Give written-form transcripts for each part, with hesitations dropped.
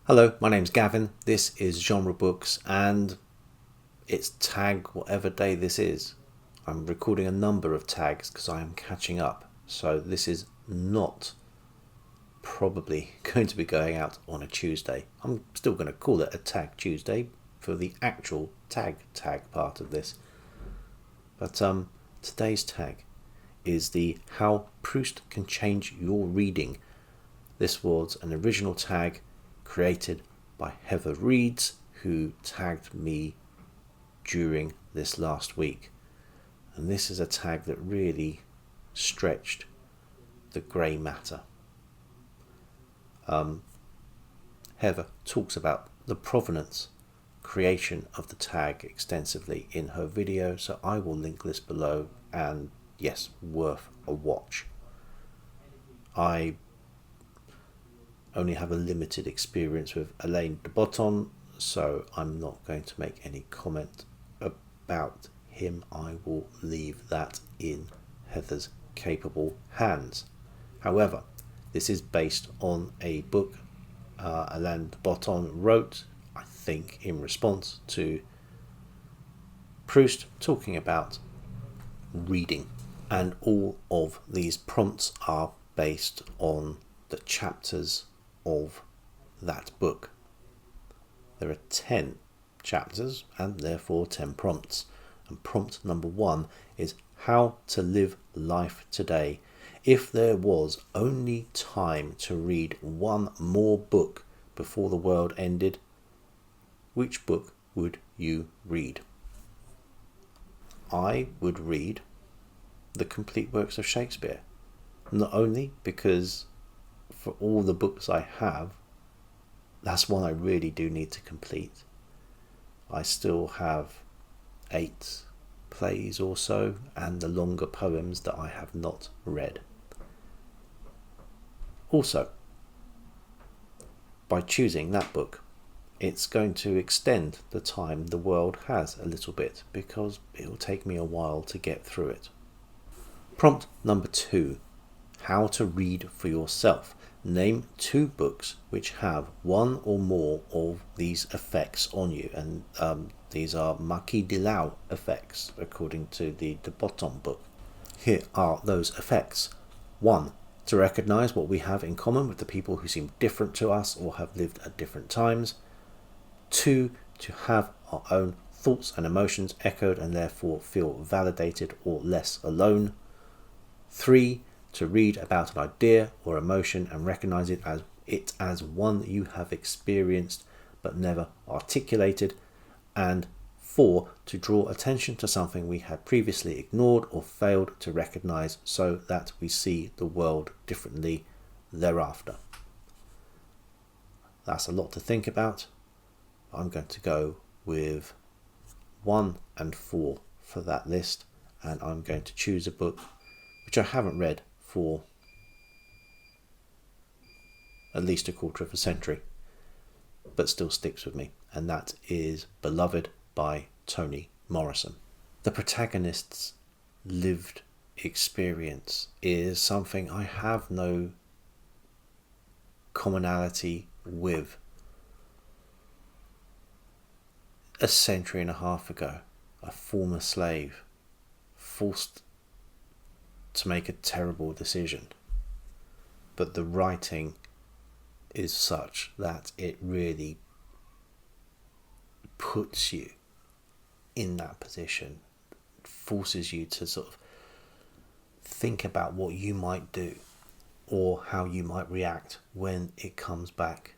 Hello, my name's Gavin. This is Genre Books and it's tag whatever day this is. I'm recording a number of tags because I am catching up. So this is not probably going to be going out on a Tuesday. I'm still going to call it a Tag Tuesday for the actual tag part of this. But today's tag is the How Proust Can Change Your Reading. This was an original tag created by Heather Reeds, who tagged me during this last week. And this is a tag that really stretched the grey matter. Heather talks about the provenance, creation of the tag extensively in her video, so I will link this below, and yes, worth a watch. I only have a limited experience with Alain de Botton, so I'm not going to make any comment about him. I will leave that in Heather's capable hands. However, this is based on a book Alain de Botton wrote, I think in response to Proust talking about reading, and all of these prompts are based on the chapters of that book. There are 10 chapters and therefore 10 prompts, and prompt number 1 is how to live life today. If there was only time to read one more book before the world ended, which book would you read? I would read the complete works of Shakespeare, not only because for all the books I have, that's one I really do need to complete. I still have 8 plays or so, and the longer poems that I have not read. Also, by choosing that book, it's going to extend the time the world has a little bit, because it will take me a while to get through it. Prompt number 2, how to read for yourself. Name 2 books which have one or more of these effects on you, and these are Maquis de Lau effects according to the de Botton book. Here are those effects. 1. To recognize what we have in common with the people who seem different to us or have lived at different times. 2. To have our own thoughts and emotions echoed and therefore feel validated or less alone. 3. To read about an idea or emotion and recognize it as one you have experienced but never articulated. And 4. To draw attention to something we had previously ignored or failed to recognize, so that we see the world differently thereafter. That's a lot to think about. I'm going to go with 1 and 4 for that list, and I'm going to choose a book which I haven't read for at least a quarter of a century, but still sticks with me, and that is Beloved by Toni Morrison. The protagonist's lived experience is something I have no commonality with. A century and a half ago, a former slave, forced to make a terrible decision, but the writing is such that it really puts you in that position, forces you to sort of think about what you might do or how you might react when it comes back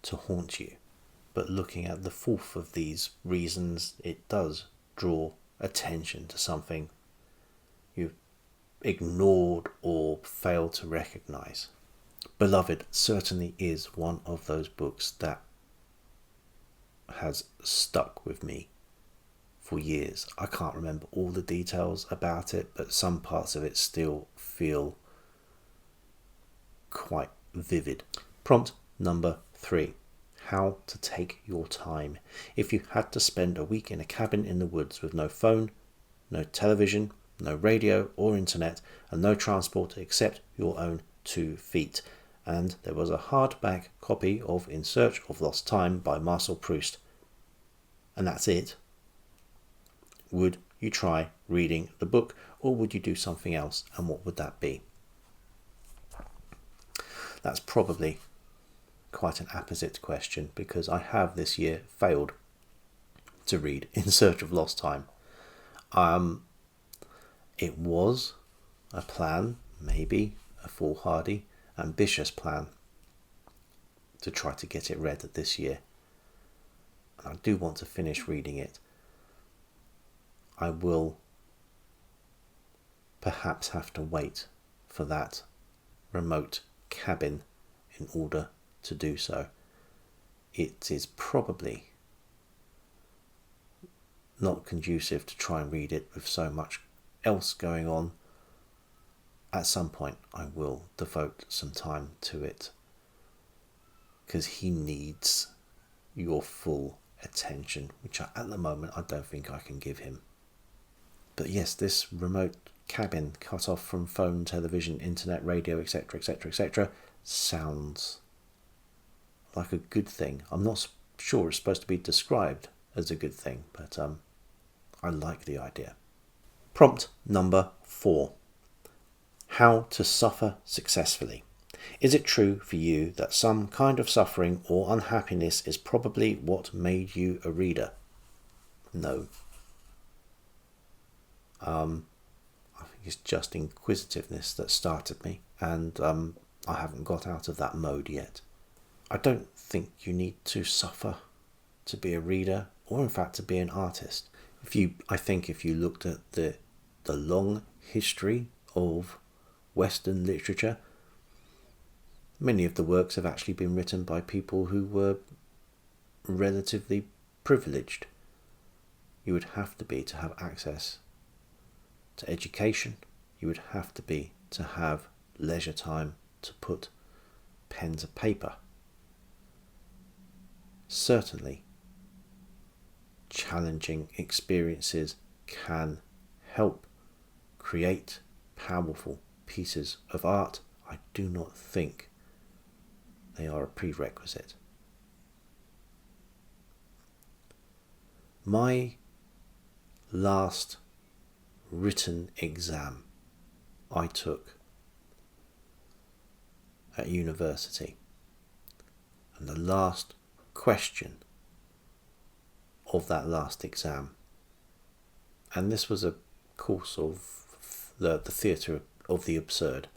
to haunt you. But looking at the 4th of these reasons, it does draw attention to something you've ignored or failed to recognize. Beloved certainly is one of those books that has stuck with me for years. I can't remember all the details about it, but some parts of it still feel quite vivid. Prompt number 3, how to take your time. If you had to spend a week in a cabin in the woods with no phone, no television, no radio or internet, and no transport except your own 2 feet, and there was a hardback copy of In Search of Lost Time by Marcel Proust, and that's it, would you try reading the book, or would you do something else, and what would that be? That's probably quite an apposite question, because I have this year failed to read In Search of Lost Time. It was a plan, maybe a foolhardy, ambitious plan, to try to get it read this year. I do want to finish reading it. I will perhaps have to wait for that remote cabin in order to do so. It is probably not conducive to try and read it with so much else going on. At some point I will devote some time to it, because he needs your full attention, which at the moment I don't think I can give him. But yes, this remote cabin cut off from phone, television, internet, radio, etc., etc., etc., sounds like a good thing. I'm not sure it's supposed to be described as a good thing, but I like the idea. Prompt number 4. How to suffer successfully. Is it true for you that some kind of suffering or unhappiness is probably what made you a reader? No. I think it's just inquisitiveness that started me, and I haven't got out of that mode yet. I don't think you need to suffer to be a reader, or in fact to be an artist. I think if you looked at the long history of Western literature, many of the works have actually been written by people who were relatively privileged. You would have to be to have access to education. You would have to be to have leisure time to put pen to paper. Certainly, challenging experiences can help create powerful pieces of art. I do not think they are a prerequisite. My last written exam I took at university, and the last question of that last exam, and this was a course of the theatre of the absurd,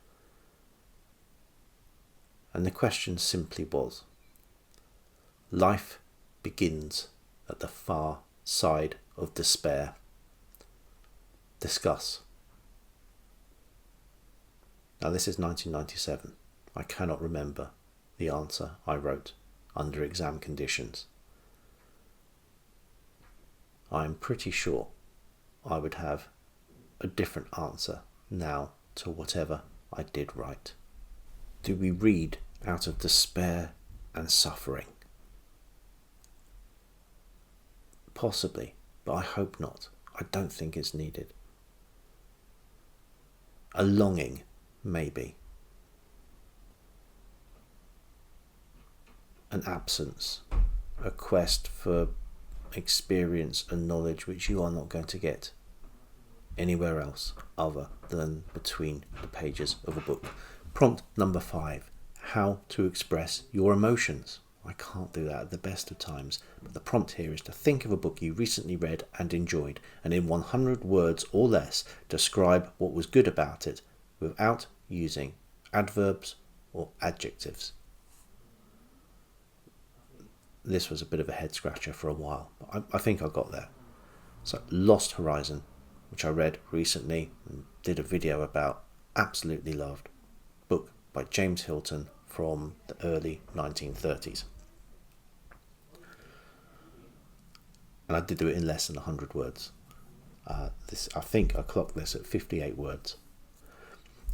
and the question simply was, life begins at the far side of despair. Discuss. Now this is 1997. I cannot remember the answer I wrote under exam conditions. I'm pretty sure I would have a different answer now to whatever I did write. Do we read out of despair and suffering? Possibly, but I hope not. I don't think it's needed. A longing, maybe. An absence, a quest for experience and knowledge which you are not going to get anywhere else other than between the pages of a book. Prompt number 5. How to express your emotions. I can't do that at the best of times, but the prompt here is to think of a book you recently read and enjoyed, and in 100 words or less describe what was good about it without using adverbs or adjectives. This was a bit of a head scratcher for a while, but I think I got there. So Lost Horizon, which I read recently and did a video about, absolutely loved. Book by James Hilton from the early 1930s. And I did do it in less than 100 words. I think I clocked this at 58 words.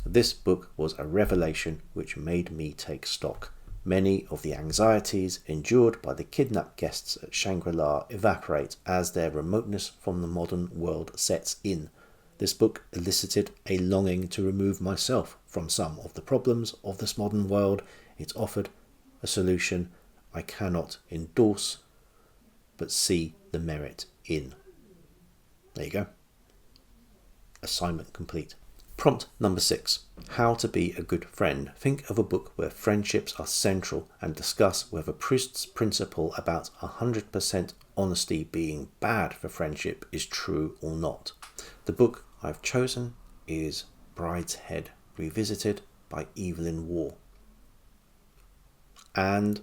This book was a revelation which made me take stock. Many of the anxieties endured by the kidnapped guests at Shangri-La evaporate as their remoteness from the modern world sets in. This book elicited a longing to remove myself from some of the problems of this modern world. It's offered a solution I cannot endorse, but see the merit in. There you go. Assignment complete. Prompt number 6. How to be a good friend. Think of a book where friendships are central and discuss whether Proust's principle about 100% honesty being bad for friendship is true or not. The book I've chosen is Brideshead Revisited by Evelyn Waugh. And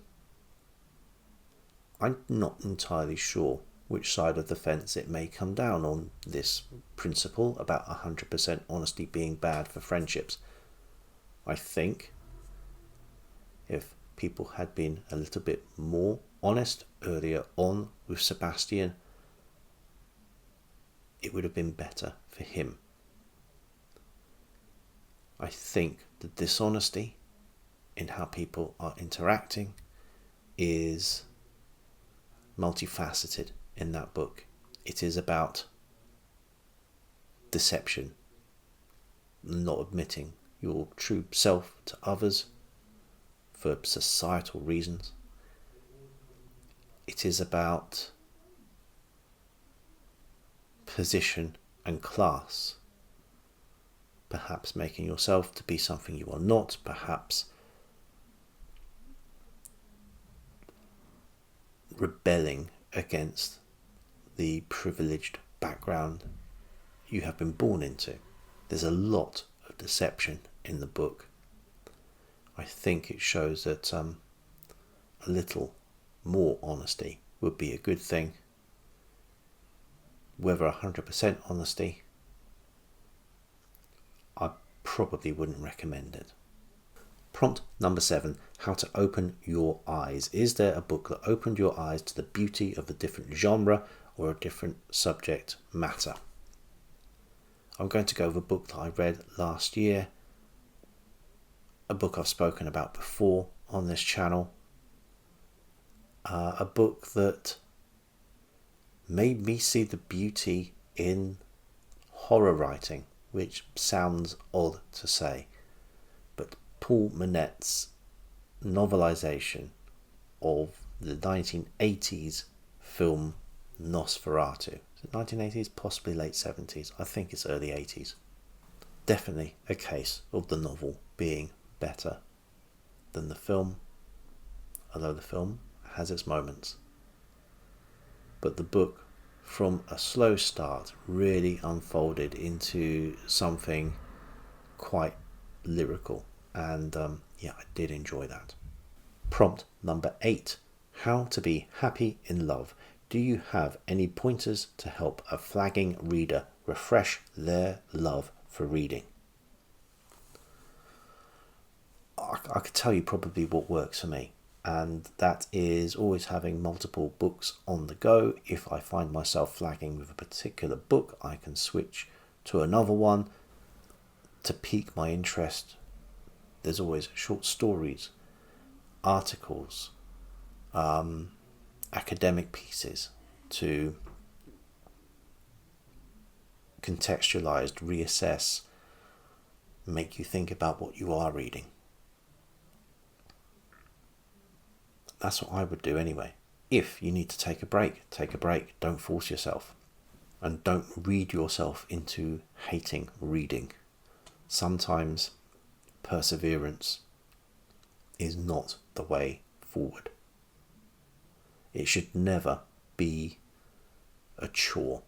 I'm not entirely sure which side of the fence it may come down on this principle about 100% honesty being bad for friendships. I think if people had been a little bit more honest earlier on with Sebastian, it would have been better for him. I think the dishonesty in how people are interacting is multifaceted in that book. It is about deception, not admitting your true self to others for societal reasons. It is about position and class, perhaps making yourself to be something you are not, perhaps rebelling against the privileged background you have been born into. There's a lot of deception in the book. I think it shows that a little more honesty would be a good thing. Whether 100% honesty, I probably wouldn't recommend it. Prompt number 7. How to open your eyes. Is there a book that opened your eyes to the beauty of a different genre or a different subject matter? I'm going to go with a book that I read last year, a book I've spoken about before on this channel, a book that made me see the beauty in horror writing, which sounds odd to say, but Paul Manette's novelization of the 1980s film Nosferatu. Is it 1980s? Possibly late 70s. I think it's early 80s. Definitely a case of the novel being better than the film, although the film has its moments. But the book, from a slow start, really unfolded into something quite lyrical. And I did enjoy that. Prompt number 8. How to be happy in love. Do you have any pointers to help a flagging reader refresh their love for reading? I could tell you probably what works for me, and that is always having multiple books on the go. If I find myself flagging with a particular book, I can switch to another one to pique my interest. There's always short stories, articles, academic pieces to contextualize, reassess, make you think about what you are reading. That's what I would do anyway. If you need to take a break, take a break. Don't force yourself. And don't read yourself into hating reading. Sometimes perseverance is not the way forward. It should never be a chore.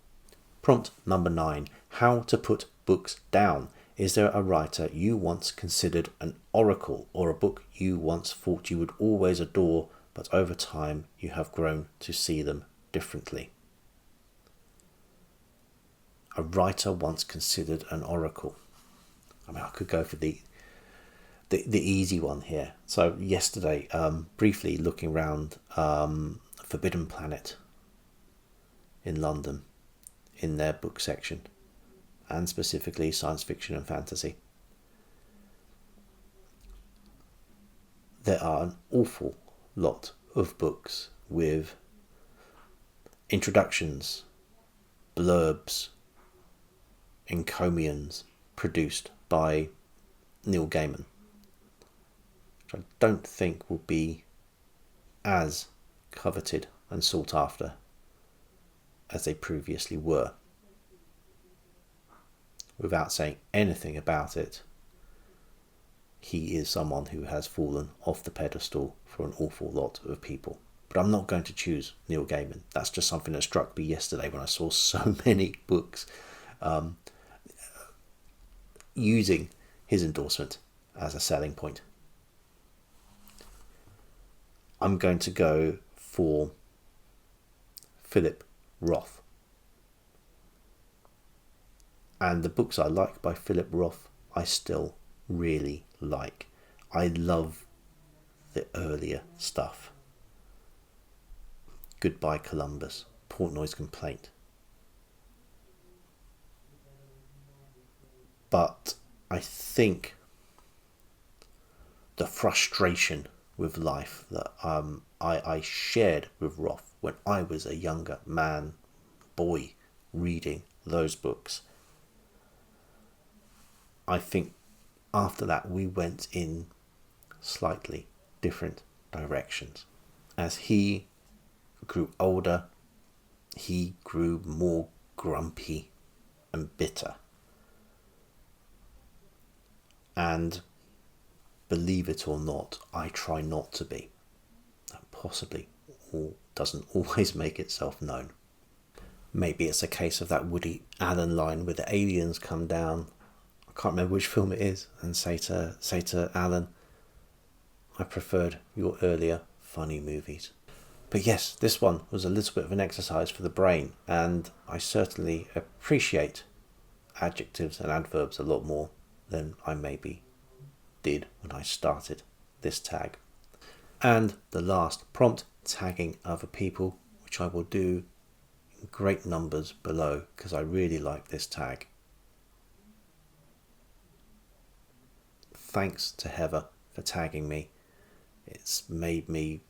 Prompt number 9. How to put books down. Is there a writer you once considered an oracle, or a book you once thought you would always adore, but over time you have grown to see them differently? A writer once considered an oracle. I mean, I could go for the easy one here. So yesterday, briefly looking around Forbidden Planet in London, in their book section, and specifically science fiction and fantasy, there are an awful lot of books with introductions, blurbs, encomiums produced by Neil Gaiman, which I don't think will be as coveted and sought after as they previously were. Without saying anything about it, he is someone who has fallen off the pedestal for an awful lot of people. But I'm not going to choose Neil Gaiman. That's just something that struck me yesterday when I saw so many books using his endorsement as a selling point. I'm going to go for Philip Roth. And the books I like by Philip Roth, I still really like. I love the earlier stuff. Goodbye Columbus, Portnoy's Complaint. But I think the frustration with life that I shared with Roth when I was a younger boy, reading those books, I think after that we went in slightly different directions. As he grew older, he grew more grumpy and bitter. And believe it or not, I try not to be. That possibly doesn't always make itself known. Maybe it's a case of that Woody Allen line where the aliens come down, I can't remember which film it is, and say to Alan, I preferred your earlier funny movies. But yes, this one was a little bit of an exercise for the brain, and I certainly appreciate adjectives and adverbs a lot more than I maybe did when I started this tag. And the last prompt, tagging other people, which I will do in great numbers below because I really like this tag. Thanks to Heather for tagging me. It's made me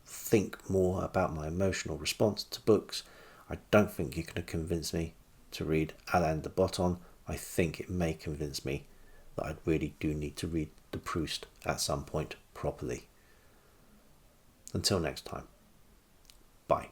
think more about my emotional response to books. I don't think you're going to convince me to read Alain de Botton. I think it may convince me that I really do need to read the Proust at some point properly. Until next time, bye.